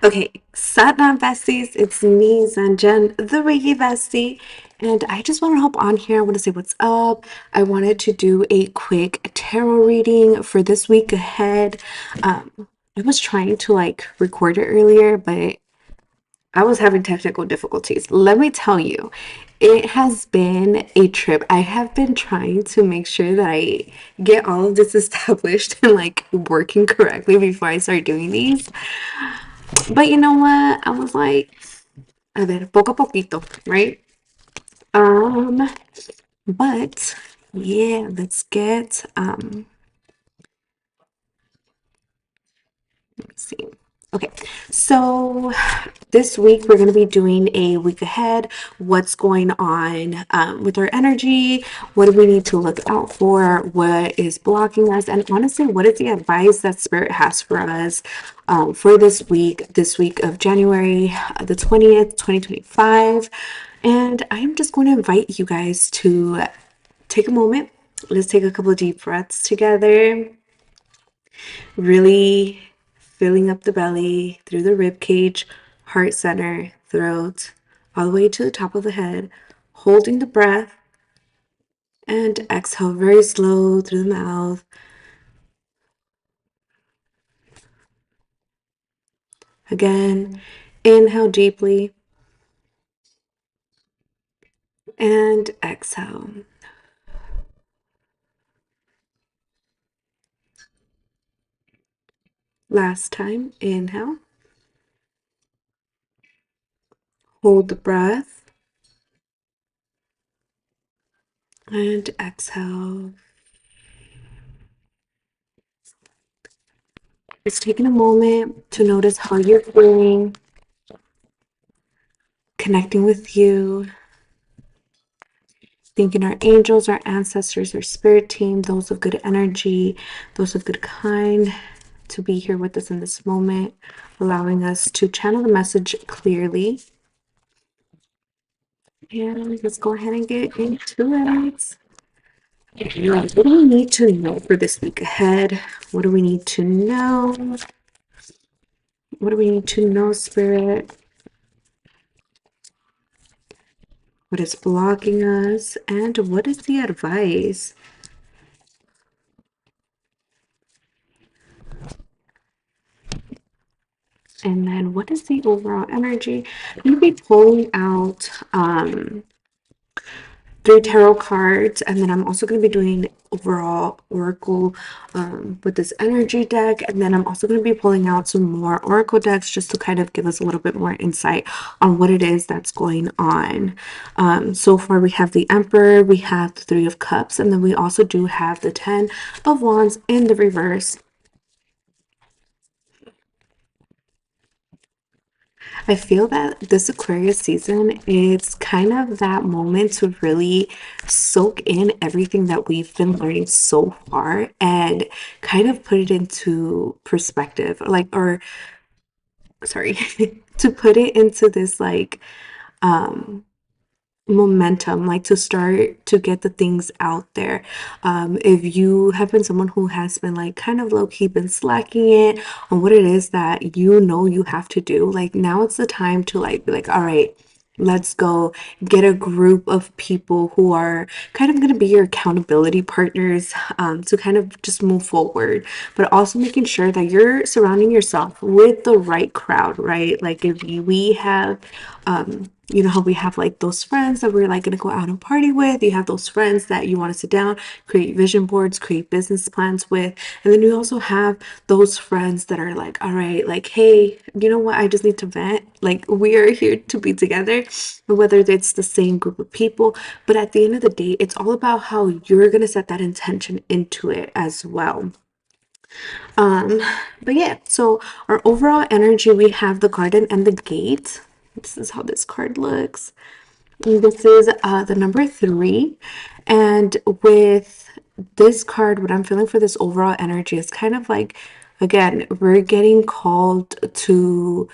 Okay, Satnam Besties, it's me, Zanjan, the Reiki Bestie, and I just want to hop on here. I want to say what's up. I wanted to do a quick tarot reading for this week ahead. I was trying to record it earlier, but I was having technical difficulties. Let me tell you, it has been a trip. I have been trying to make sure that I get all of this established and working correctly before I start doing these. But you know what? I was like, a ver, poco a poquito, right? Um, but yeah, let's get let's see. Okay, so this week we're going to be doing a week ahead. What's going on with our energy? What do we need to look out for? What is blocking us? And honestly, what is the advice that Spirit has for us for this week of January the 20th, 2025? And I'm just going to invite you guys to take a moment. Let's take a couple of deep breaths together. Really filling up the belly through the rib cage, heart center, throat, all the way to the top of the head, holding the breath, and exhale very slow through the mouth. Again, inhale deeply and exhale. Last time, inhale, hold the breath, and exhale. Just taking a moment to notice how you're feeling, connecting with you, thanking our angels, our ancestors, our spirit team, those of good energy, those of good kind, to be here with us in this moment, allowing us to channel the message clearly. And let's go ahead and get into it. What do we need to know for this week ahead? What do we need to know? What do we need to know, Spirit? What is blocking us? And what is the advice? And then what is the overall energy? I'm going to be pulling out 3 tarot cards, and then I'm also going to be doing overall oracle with this energy deck, and then I'm also going to be pulling out some more oracle decks just to kind of give us a little bit more insight on what it is that's going on. So far we have the Emperor, we have the 3 of Cups, and then we also do have the 10 of Wands in the reverse. I feel that this Aquarius season is kind of that moment to really soak in everything that we've been learning so far and kind of put it into perspective, or sorry, to put it into this um momentum, to start to get the things out there. If you have been someone who has been kind of low-key been slacking it on what it is that you have to do, now it's the time to be like, all right, let's go get a group of people who are kind of going to be your accountability partners, to kind of just move forward, but also making sure that you're surrounding yourself with the right crowd, right? We have you know how we have those friends that we're gonna go out and party with. You have those friends that you want to sit down, create vision boards, create business plans with. And then you also have those friends that are like, all right, hey, you know what, I just need to vent. We are here to be together, whether it's the same group of people. But at the end of the day, it's all about how you're gonna set that intention into it as well. um but yeah, so our overall energy, we have the Garden and the Gate. This is how this card looks. This is the number 3. And with this card, what I'm feeling for this overall energy is kind of again, we're getting called to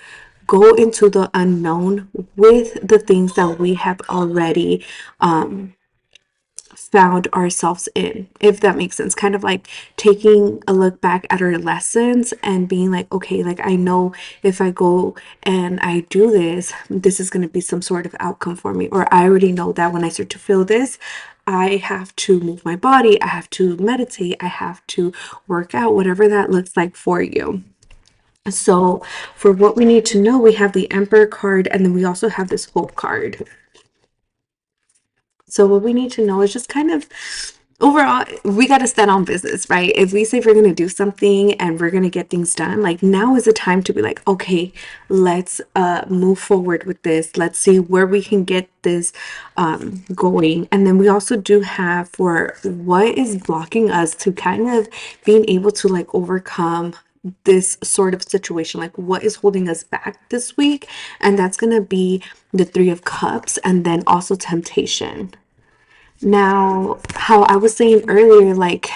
go into the unknown with the things that we have already found ourselves in, if that makes sense. Kind of like taking a look back at our lessons and being like, okay, like I know if I go and I do this, this is going to be some sort of outcome for me. Or I already know that when I start to feel this, I have to move my body, I have to meditate, I have to work out, whatever that looks like for you. So, for what we need to know, we have the Emperor card and then we also have this Hope card. So what we need to know is just kind of overall, we got to stand on business, right? If we say we're going to do something and we're going to get things done, like now is the time to be like, okay, let's move forward with this. Let's see where we can get this going. And then we also do have for what is blocking us to kind of being able to like overcome this sort of situation, like what is holding us back this week. And that's going to be the Three of Cups and then also temptation. Now, how I was saying earlier, like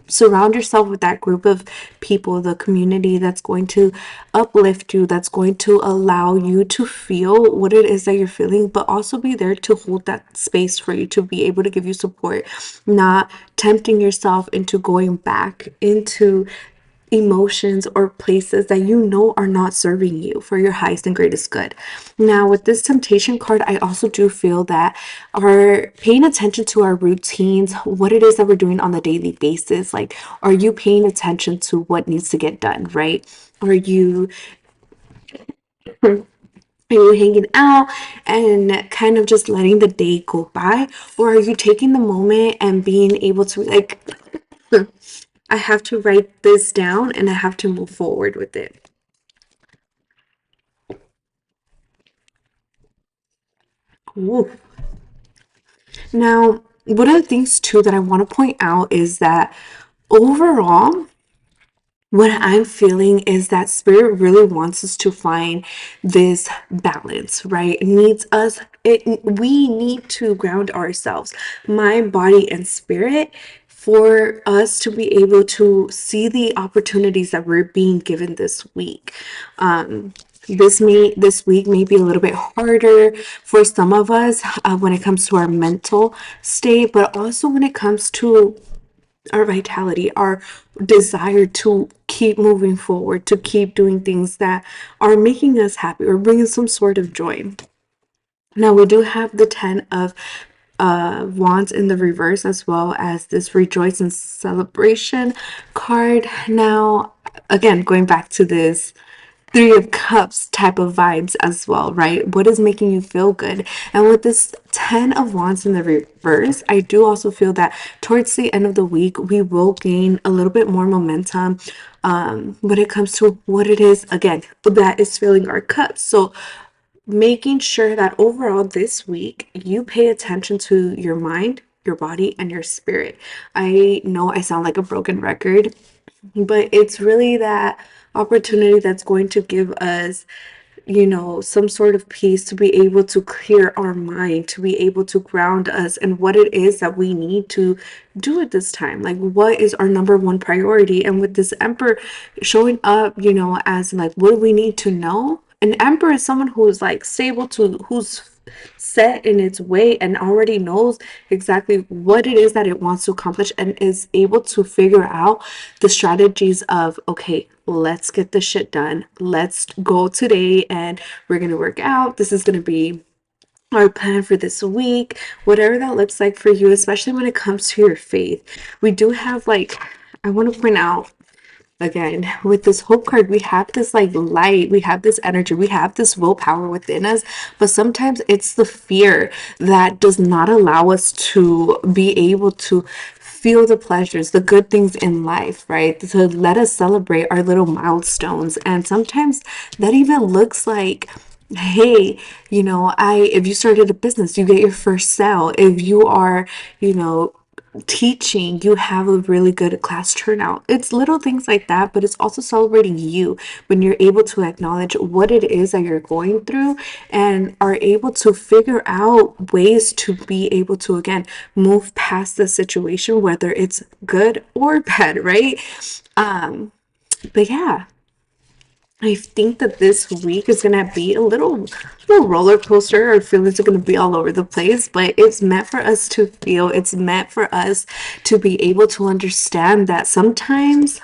surround yourself with that group of people, the community that's going to uplift you, that's going to allow you to feel what it is that you're feeling, but also be there to hold that space for you to be able to give you support, not tempting yourself into going back into emotions or places that you know are not serving you for your highest and greatest good. Now, with this temptation card, I also do feel that our paying attention to our routines, what it is that we're doing on the daily basis, like are you paying attention to what needs to get done, right? Are you hanging out and kind of just letting the day go by? Or are you taking the moment and being able to like I have to write this down and I have to move forward with it. Ooh. Now, one of the things too that I want to point out is that overall, what I'm feeling is that spirit really wants us to find this balance, right? It needs us, we need to ground ourselves, mind, body, and spirit for us to be able to see the opportunities that we're being given this week. This week may be a little bit harder for some of us when it comes to our mental state, but also when it comes to our vitality, our desire to keep moving forward, to keep doing things that are making us happy or bringing some sort of joy. Now, we do have the 10 of wands in the reverse, as well as this rejoice and celebration card. Now, again, going back to this Three of Cups type of vibes as well, right? What is making you feel good? And with this 10 of Wands in the reverse, I do also feel that towards the end of the week, we will gain a little bit more momentum when it comes to what it is, again, that is filling our cups. So making sure that overall this week you pay attention to your mind, your body, and your spirit. I know I sound like a broken record, but it's really that opportunity that's going to give us, some sort of peace to be able to clear our mind, to be able to ground us and what it is that we need to do at this time. Like, what is our number one priority? And with this Emperor showing up, as like, what do we need to know? An Emperor is someone who's like stable to, who's set in its way and already knows exactly what it is that it wants to accomplish and is able to figure out the strategies of, okay, let's get this shit done. Let's go today and we're going to work out. This is going to be our plan for this week, whatever that looks like for you, especially when it comes to your faith. We do have like, I want to point out again with this hope card, we have this like light, we have this energy, we have this willpower within us, but sometimes it's the fear that does not allow us to be able to feel the pleasures, the good things in life, right? To let us celebrate our little milestones. And sometimes that even looks like, hey, if you started a business, you get your first sale. If you are, you know teaching, you have a really good class turnout. It's little things like that, but it's also celebrating you when you're able to acknowledge what it is that you're going through and are able to figure out ways to be able to, again, move past the situation, whether it's good or bad, right? But yeah, I think that this week is gonna be a little roller coaster. Our feelings are gonna be all over the place, but it's meant for us to feel. It's meant for us to be able to understand that sometimes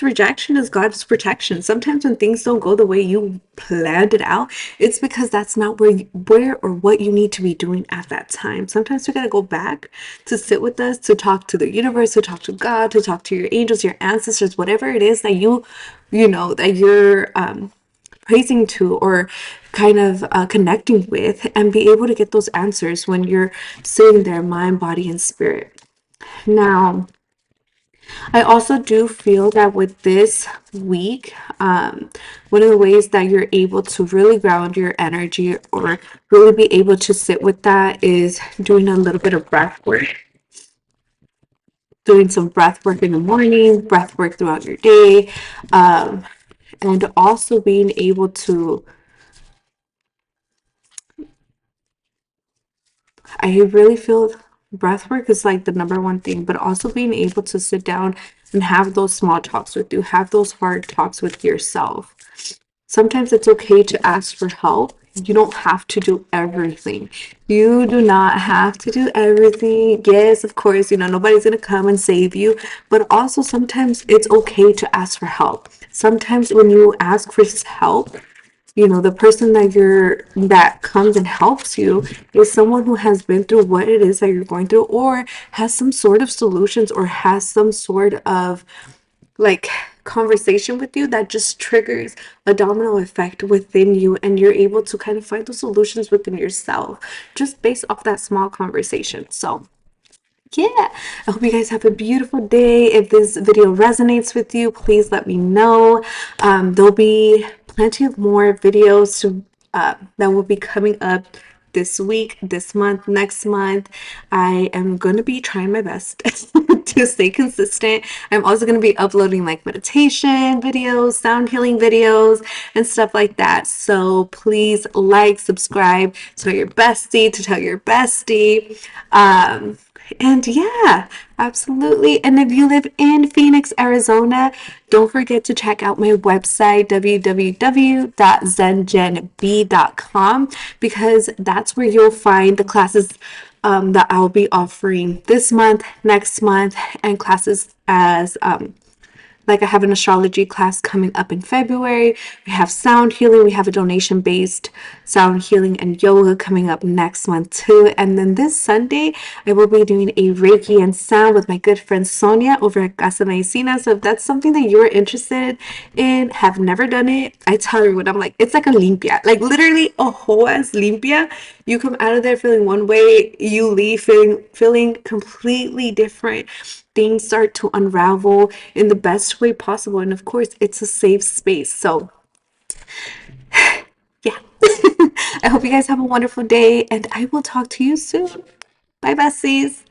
rejection is God's protection. Sometimes when things don't go the way you planned it out, it's because that's not where or what you need to be doing at that time. Sometimes we got to go back to sit with us, to talk to the universe, to talk to God, to talk to your angels, your ancestors, whatever it is that you know, that you're praising to or kind of connecting with, and be able to get those answers when you're sitting there, mind, body, and spirit. Now, I also do feel that with this week, one of the ways that you're able to really ground your energy or really be able to sit with that is doing a little bit of breath work. Doing some breath work in the morning, breath work throughout your day, um, and also being able to, I really feel breath work is like the number one thing, but also being able to sit down and have those small talks with you, have those hard talks with yourself. Sometimes it's okay to ask for help. You don't have to do everything. You do not have to do everything. Yes, of course, nobody's going to come and save you, but also sometimes it's okay to ask for help. Sometimes when you ask for help, the person that comes and helps you is someone who has been through what it is that you're going through, or has some sort of solutions, or has some sort of like conversation with you that just triggers a domino effect within you, and you're able to kind of find those solutions within yourself just based off that small conversation. So yeah, I hope you guys have a beautiful day. If this video resonates with you, please let me know. There'll be plenty of more videos that will be coming up this week, this month, next month. I am going to be trying my best to stay consistent. I'm also going to be uploading like meditation videos, sound healing videos, and stuff like that. So please like, subscribe, tell your bestie to tell your bestie. And yeah, absolutely. And if you live in Phoenix, Arizona, don't forget to check out my website, www.zengenb.com, because that's where you'll find the classes that I'll be offering this month, next month, and classes as like I have an astrology class coming up in February. We have sound healing. We have a donation-based sound healing and yoga coming up next month too. And then this Sunday, I will be doing a Reiki and sound with my good friend Sonia over at Casa Medicina. So if that's something that you're interested in, have never done it, I tell you what, I'm like, it's like a limpia, like literally a whole ass limpia. You come out of there feeling one way, you leave feeling completely different. Things start to unravel in the best way possible. And of course, it's a safe space. So, yeah. I hope you guys have a wonderful day, and I will talk to you soon. Bye, besties.